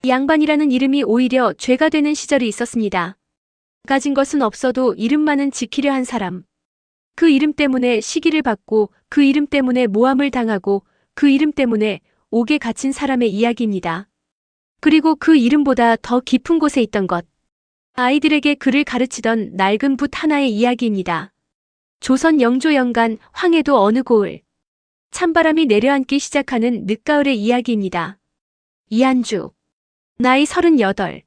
양반이라는 이름이 오히려 죄가 되는 시절이 있었습니다. 가진 것은 없어도 이름만은 지키려 한 사람. 그 이름 때문에 시기를 받고 그 이름 때문에 모함을 당하고 그 이름 때문에 옥에 갇힌 사람의 이야기입니다. 그리고 그 이름보다 더 깊은 곳에 있던 것. 아이들에게 글을 가르치던 낡은 붓 하나의 이야기입니다. 조선 영조 연간 황해도 어느 고을. 찬바람이 내려앉기 시작하는 늦가을의 이야기입니다. 이한주. 나이 38.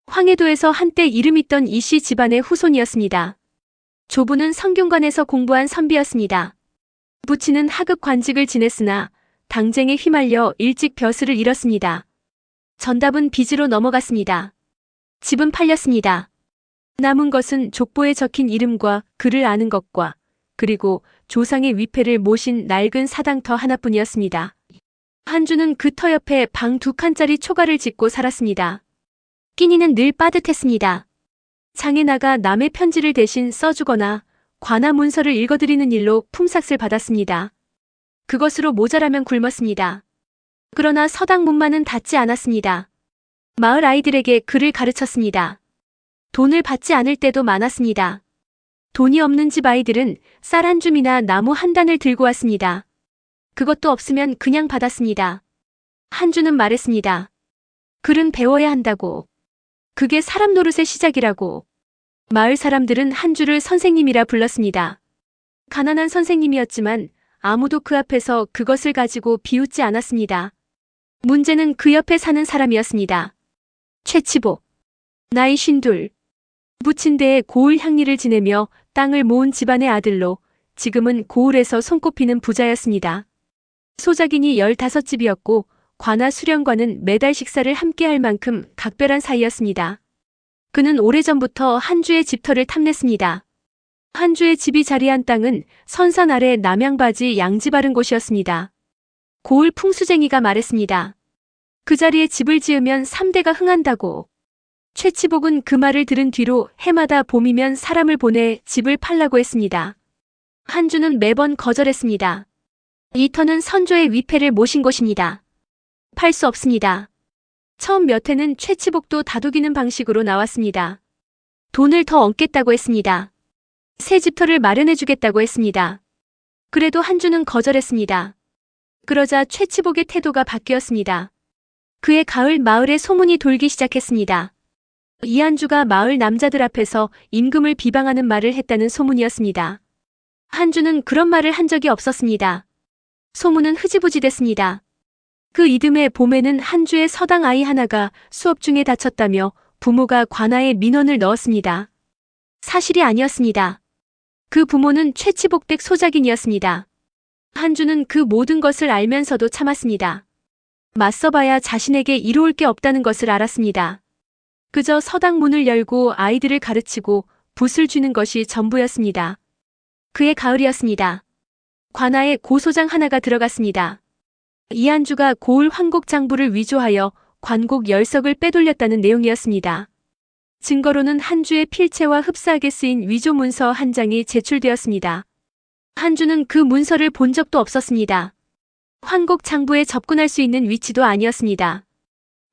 황해도에서 한때 이름 있던 이씨 집안의 후손이었습니다. 조부는 성균관에서 공부한 선비였습니다. 부친은 하급 관직을 지냈으나 당쟁에 휘말려 일찍 벼슬을 잃었습니다. 전답은 빚으로 넘어갔습니다. 집은 팔렸습니다. 남은 것은 족보에 적힌 이름과 글을 아는 것과 그리고 조상의 위패를 모신 낡은 사당터 하나뿐이었습니다. 한주는 그 터 옆에 방 2칸짜리 초가를 짓고 살았습니다. 끼니는 늘 빠듯했습니다. 장에 나가 남의 편지를 대신 써주거나 관아 문서를 읽어드리는 일로 품삯을 받았습니다. 그것으로 모자라면 굶었습니다. 그러나 서당 문만은 닫지 않았습니다. 마을 아이들에게 글을 가르쳤습니다. 돈을 받지 않을 때도 많았습니다. 돈이 없는 집 아이들은 쌀 한 줌이나 나무 한 단을 들고 왔습니다. 그것도 없으면 그냥 받았습니다. 한주는 말했습니다. 글은 배워야 한다고. 그게 사람 노릇의 시작이라고. 마을 사람들은 한주를 선생님이라 불렀습니다. 가난한 선생님이었지만 아무도 그 앞에서 그것을 가지고 비웃지 않았습니다. 문제는 그 옆에 사는 사람이었습니다. 최치복. 나이 52. 부친대에 고을 향리를 지내며 땅을 모은 집안의 아들로 지금은 고을에서 손꼽히는 부자였습니다. 소작인이 15집이었고 관아 수령과는 매달 식사를 함께 할 만큼 각별한 사이였습니다. 그는 오래전부터 한주의 집터를 탐냈습니다. 한주의 집이 자리한 땅은 선산 아래 남양바지 양지 바른 곳이었습니다. 고을 풍수쟁이가 말했습니다. 그 자리에 집을 지으면 3대가 흥한다고. 최치복은 그 말을 들은 뒤로 해마다 봄이면 사람을 보내 집을 팔라고 했습니다. 한주는 매번 거절했습니다. 이 터는 선조의 위패를 모신 곳입니다. 팔 수 없습니다. 처음 몇 해는 최치복도 다독이는 방식으로 나왔습니다. 돈을 더 얹겠다고 했습니다. 새 집터를 마련해주겠다고 했습니다. 그래도 한주는 거절했습니다. 그러자 최치복의 태도가 바뀌었습니다. 그해 가을 마을에 소문이 돌기 시작했습니다. 이한주가 마을 남자들 앞에서 임금을 비방하는 말을 했다는 소문이었습니다. 한주는 그런 말을 한 적이 없었습니다. 소문은 흐지부지 됐습니다. 그 이듬해 봄에는 한주의 서당 아이 하나가 수업 중에 다쳤다며 부모가 관아에 민원을 넣었습니다. 사실이 아니었습니다. 그 부모는 최치복댁 소작인이었습니다. 한주는 그 모든 것을 알면서도 참았습니다. 맞서봐야 자신에게 이로울 게 없다는 것을 알았습니다. 그저 서당 문을 열고 아이들을 가르치고 붓을 쥐는 것이 전부였습니다. 그해 가을이었습니다. 관아에 고소장 하나가 들어갔습니다. 이한주가 고을 황곡 장부를 위조하여 관곡 10석을 빼돌렸다는 내용이었습니다. 증거로는 한주의 필체와 흡사하게 쓰인 위조 문서 한 장이 제출되었습니다. 한주는 그 문서를 본 적도 없었습니다. 황곡 장부에 접근할 수 있는 위치도 아니었습니다.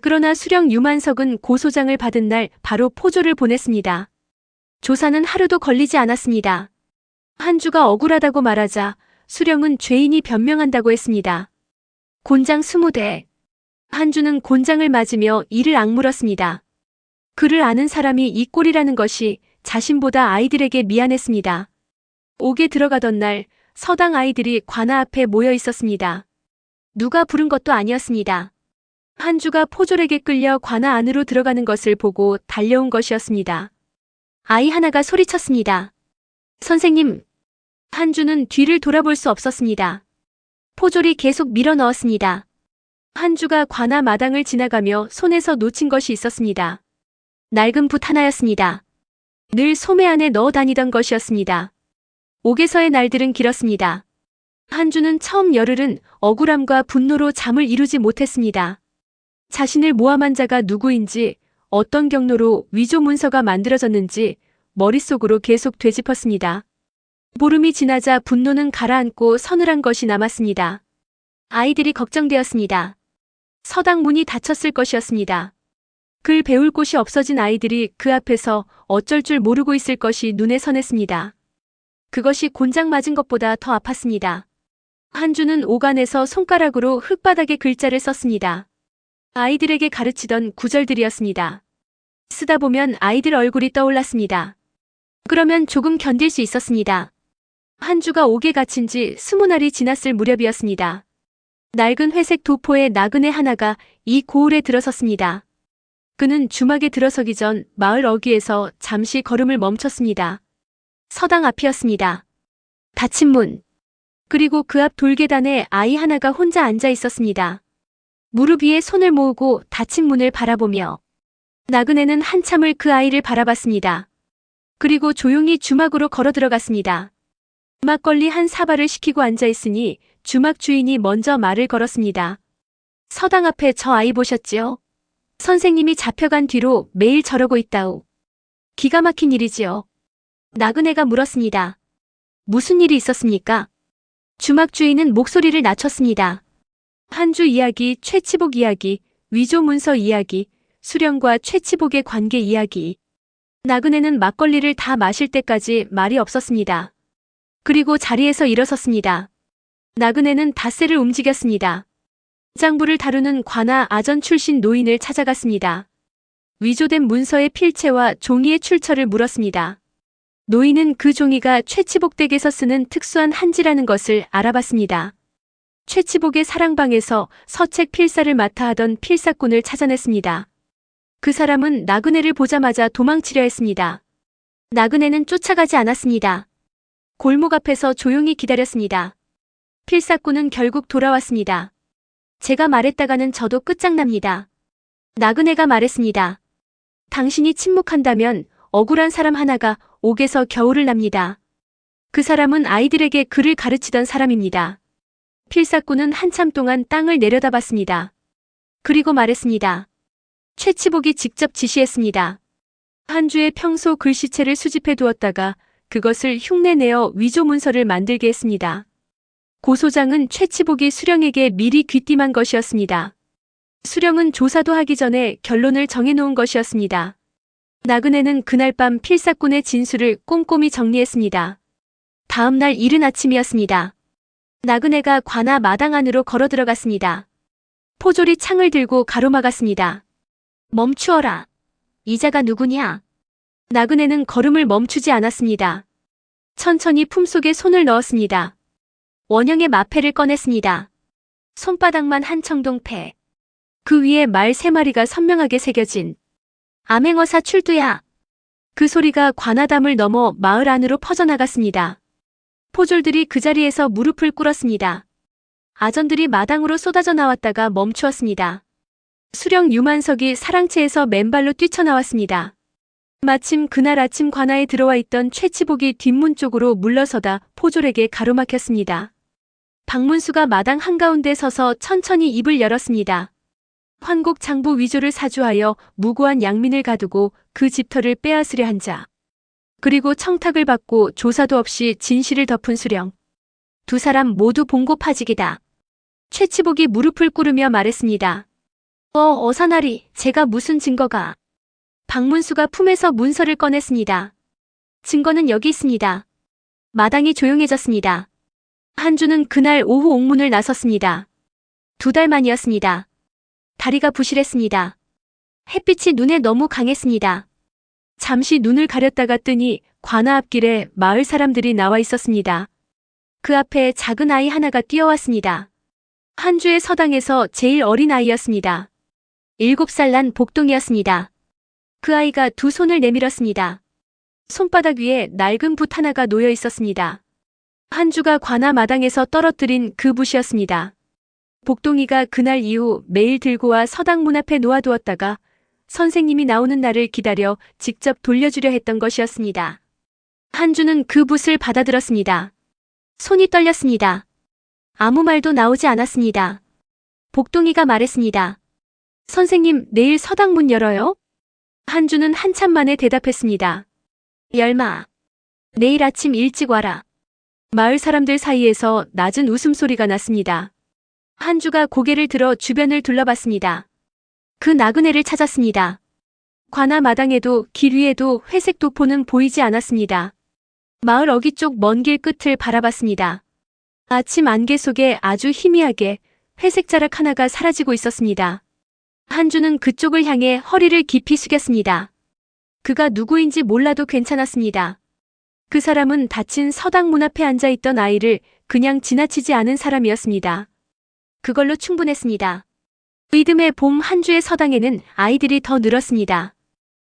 그러나 수령 유만석은 고소장을 받은 날 바로 포조를 보냈습니다. 조사는 하루도 걸리지 않았습니다. 한주가 억울하다고 말하자 수령은 죄인이 변명한다고 했습니다. 곤장 20대. 한주는 곤장을 맞으며 이를 악물었습니다. 그를 아는 사람이 이 꼴이라는 것이 자신보다 아이들에게 미안했습니다. 옥에 들어가던 날 서당 아이들이 관아 앞에 모여 있었습니다. 누가 부른 것도 아니었습니다. 한주가 포졸에게 끌려 관아 안으로 들어가는 것을 보고 달려온 것이었습니다. 아이 하나가 소리쳤습니다. 선생님. 한주는 뒤를 돌아볼 수 없었습니다. 포졸이 계속 밀어 넣었습니다. 한주가 관아 마당을 지나가며 손에서 놓친 것이 있었습니다. 낡은 붓 하나였습니다. 늘 소매 안에 넣어 다니던 것이었습니다. 옥에서의 날들은 길었습니다. 한주는 처음 열흘은 억울함과 분노로 잠을 이루지 못했습니다. 자신을 모함한 자가 누구인지, 어떤 경로로 위조 문서가 만들어졌는지 머릿속으로 계속 되짚었습니다. 보름이 지나자 분노는 가라앉고 서늘한 것이 남았습니다. 아이들이 걱정되었습니다. 서당 문이 닫혔을 것이었습니다. 글 배울 곳이 없어진 아이들이 그 앞에서 어쩔 줄 모르고 있을 것이 눈에 선했습니다. 그것이 곤장 맞은 것보다 더 아팠습니다. 한주는 오간에서 손가락으로 흙바닥에 글자를 썼습니다. 아이들에게 가르치던 구절들이었습니다. 쓰다 보면 아이들 얼굴이 떠올랐습니다. 그러면 조금 견딜 수 있었습니다. 한주가 옥에 갇힌 지 20날이 지났을 무렵이었습니다. 낡은 회색 도포의 나그네 하나가 이 고을에 들어섰습니다. 그는 주막에 들어서기 전 마을 어귀에서 잠시 걸음을 멈췄습니다. 서당 앞이었습니다. 닫힌 문. 그리고 그 앞 돌계단에 아이 하나가 혼자 앉아 있었습니다. 무릎 위에 손을 모으고 닫힌 문을 바라보며 나그네는 한참을 그 아이를 바라봤습니다. 그리고 조용히 주막으로 걸어 들어갔습니다. 막걸리 한 사발을 시키고 앉아 있으니 주막 주인이 먼저 말을 걸었습니다. 서당 앞에 저 아이 보셨지요? 선생님이 잡혀간 뒤로 매일 저러고 있다오. 기가 막힌 일이지요. 나그네가 물었습니다. 무슨 일이 있었습니까? 주막 주인은 목소리를 낮췄습니다. 한주 이야기, 최치복 이야기, 위조 문서 이야기, 수령과 최치복의 관계 이야기. 나그네는 막걸리를 다 마실 때까지 말이 없었습니다. 그리고 자리에서 일어섰습니다. 나그네는 닷새를 움직였습니다. 장부를 다루는 관아 아전 출신 노인을 찾아갔습니다. 위조된 문서의 필체와 종이의 출처를 물었습니다. 노인은 그 종이가 최치복 댁에서 쓰는 특수한 한지라는 것을 알아봤습니다. 최치복의 사랑방에서 서책 필사를 맡아 하던 필사꾼을 찾아냈습니다. 그 사람은 나그네를 보자마자 도망치려 했습니다. 나그네는 쫓아가지 않았습니다. 골목 앞에서 조용히 기다렸습니다. 필사꾼은 결국 돌아왔습니다. 제가 말했다가는 저도 끝장납니다. 나그네가 말했습니다. 당신이 침묵한다면 억울한 사람 하나가 옥에서 겨울을 납니다. 그 사람은 아이들에게 글을 가르치던 사람입니다. 필사꾼은 한참 동안 땅을 내려다봤습니다. 그리고 말했습니다. 최치복이 직접 지시했습니다. 한주의 평소 글씨체를 수집해 두었다가 그것을 흉내내어 위조 문서를 만들게 했습니다. 고소장은 최치복이 수령에게 미리 귀띔한 것이었습니다. 수령은 조사도 하기 전에 결론을 정해놓은 것이었습니다. 나그네는 그날 밤 필사꾼의 진술을 꼼꼼히 정리했습니다. 다음 날 이른 아침이었습니다. 나그네가 관아 마당 안으로 걸어 들어갔습니다. 포졸이 창을 들고 가로막았습니다. 멈추어라. 이자가 누구냐? 나그네는 걸음을 멈추지 않았습니다. 천천히 품속에 손을 넣었습니다. 원형의 마패를 꺼냈습니다. 손바닥만 한 청동패. 그 위에 말 3마리가 선명하게 새겨진 암행어사 출두야. 그 소리가 관아담을 넘어 마을 안으로 퍼져나갔습니다. 포졸들이 그 자리에서 무릎을 꿇었습니다. 아전들이 마당으로 쏟아져 나왔다가 멈추었습니다. 수령 유만석이 사랑채에서 맨발로 뛰쳐나왔습니다. 마침 그날 아침 관아에 들어와 있던 최치복이 뒷문 쪽으로 물러서다 포졸에게 가로막혔습니다. 박문수가 마당 한가운데 서서 천천히 입을 열었습니다. 환곡 장부 위조를 사주하여 무고한 양민을 가두고 그 집터를 빼앗으려 한 자. 그리고 청탁을 받고 조사도 없이 진실을 덮은 수령. 두 사람 모두 봉고파직이다. 최치복이 무릎을 꿇으며 말했습니다. 어사나리, 제가 무슨 증거가. 박문수가 품에서 문서를 꺼냈습니다. 증거는 여기 있습니다. 마당이 조용해졌습니다. 한주는 그날 오후 옥문을 나섰습니다. 2달 만이었습니다. 다리가 부실했습니다. 햇빛이 눈에 너무 강했습니다. 잠시 눈을 가렸다가 뜨니 관아 앞길에 마을 사람들이 나와 있었습니다. 그 앞에 작은 아이 하나가 뛰어왔습니다. 한주의 서당에서 제일 어린 아이였습니다. 7살 난 복동이었습니다. 그 아이가 두 손을 내밀었습니다. 손바닥 위에 낡은 붓 하나가 놓여 있었습니다. 한주가 관아 마당에서 떨어뜨린 그 붓이었습니다. 복동이가 그날 이후 매일 들고 와 서당 문 앞에 놓아두었다가 선생님이 나오는 날을 기다려 직접 돌려주려 했던 것이었습니다. 한주는 그 붓을 받아들었습니다. 손이 떨렸습니다. 아무 말도 나오지 않았습니다. 복동이가 말했습니다. 선생님, 내일 서당 문 열어요? 한주는 한참 만에 대답했습니다. 열마. 내일 아침 일찍 와라. 마을 사람들 사이에서 낮은 웃음소리가 났습니다. 한주가 고개를 들어 주변을 둘러봤습니다. 그 나그네를 찾았습니다. 관아 마당에도 길 위에도 회색 도포는 보이지 않았습니다. 마을 어귀 쪽 먼 길 끝을 바라봤습니다. 아침 안개 속에 아주 희미하게 회색 자락 하나가 사라지고 있었습니다. 한주는 그쪽을 향해 허리를 깊이 숙였습니다. 그가 누구인지 몰라도 괜찮았습니다. 그 사람은 닫힌 서당 문 앞에 앉아있던 아이를 그냥 지나치지 않은 사람이었습니다. 그걸로 충분했습니다. 이듬해 봄 한주의 서당에는 아이들이 더 늘었습니다.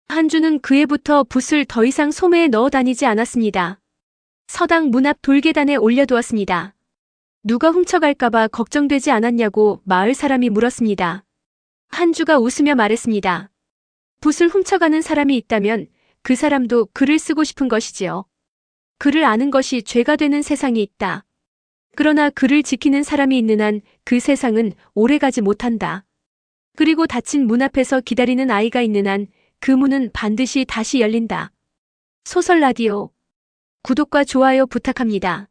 한주는 그 해부터 붓을 더 이상 소매에 넣어 다니지 않았습니다. 서당 문 앞 돌계단에 올려두었습니다. 누가 훔쳐갈까봐 걱정되지 않았냐고 마을 사람이 물었습니다. 한주가 웃으며 말했습니다. 붓을 훔쳐가는 사람이 있다면 그 사람도 글을 쓰고 싶은 것이지요. 글을 아는 것이 죄가 되는 세상이 있다. 그러나 글을 지키는 사람이 있는 한 그 세상은 오래가지 못한다. 그리고 닫힌 문 앞에서 기다리는 아이가 있는 한 그 문은 반드시 다시 열린다. 소설 라디오 구독과 좋아요 부탁합니다.